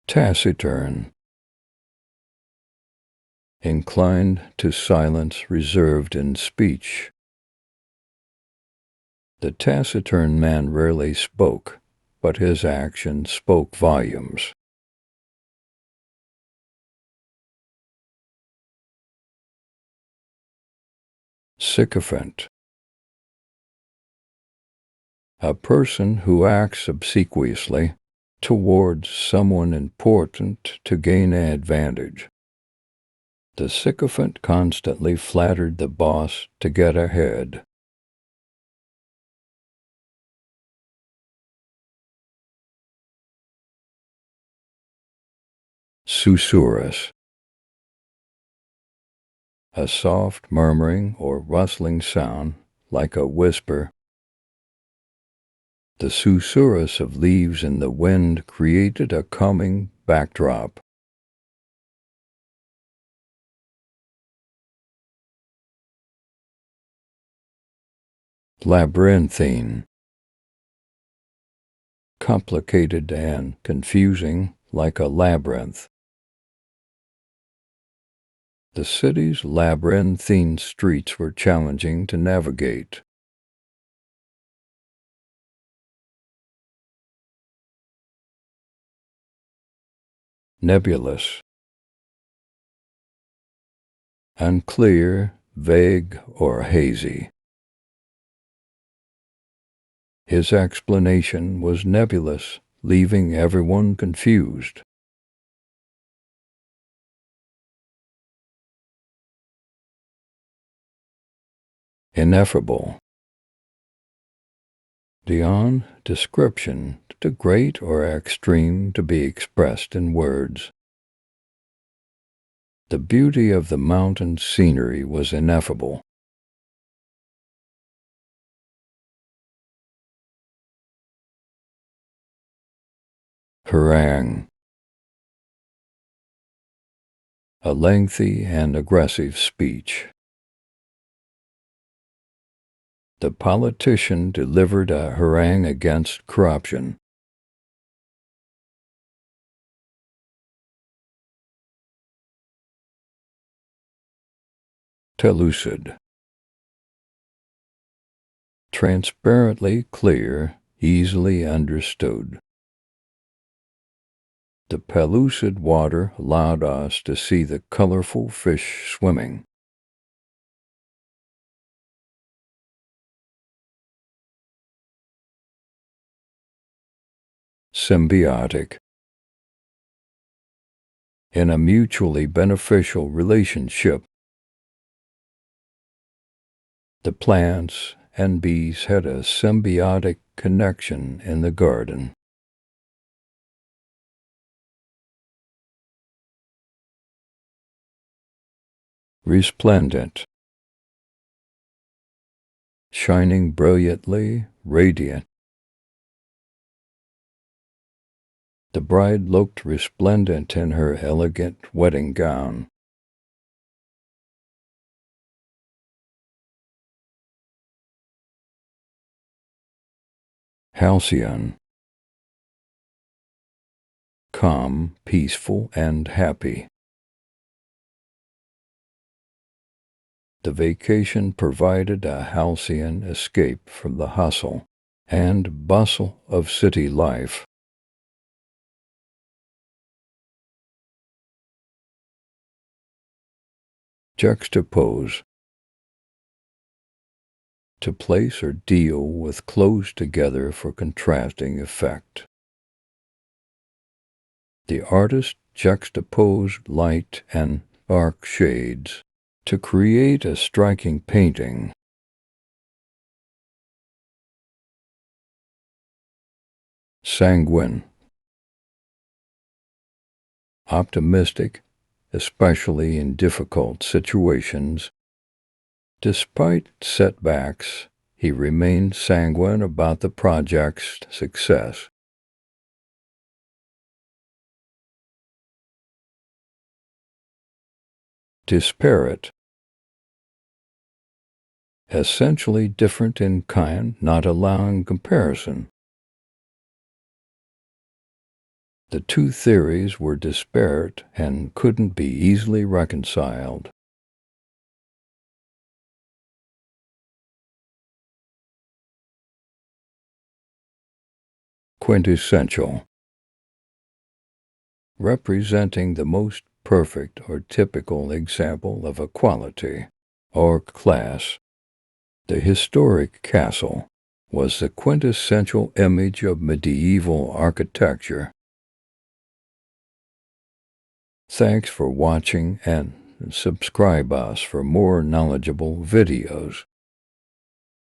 Taciturn, inclined to silence, reserved in speech. The taciturn man rarely spoke, but his actions spoke volumes. Sycophant, a person who acts obsequiously towards someone important to gain an advantage. The sycophant constantly flattered the boss to get ahead. Susurrus, a soft murmuring or rustling sound like a whisper. The susurrus of leaves in the wind created a calming backdrop. Labyrinthine, complicated and confusing like a labyrinth. The city's labyrinthine streets were challenging to navigate. Nebulous, unclear, vague, or hazy. His explanation was nebulous, leaving everyone confused. Ineffable, beyond description, too great or extreme to be expressed in words. The beauty of the mountain scenery was ineffable. Harangue, a lengthy and aggressive speech. The politician delivered a harangue against corruption. Telucid, transparently clear, easily understood. The pellucid water allowed us to see the colorful fish swimming. Symbiotic, in a mutually beneficial relationship. The plants and bees had a symbiotic connection in the garden. Resplendent, shining brilliantly, radiant. The bride looked resplendent in her elegant wedding gown. Halcyon, calm, peaceful, and happy. The vacation provided a halcyon escape from the hustle and bustle of city life. Juxtapose, to place or deal with close together for contrasting effect. The artist juxtaposed light and dark shades to create a striking painting. Sanguine, optimistic, especially in difficult situations. Despite setbacks, he remained sanguine about the project's success. Disparate, essentially different in kind, not allowing comparison. The two theories were disparate and couldn't be easily reconciled. Quintessential. Representing the most perfect or typical example of a quality or class, the historic castle was the quintessential image of medieval architecture. Thanks for watching, and subscribe us for more knowledgeable videos.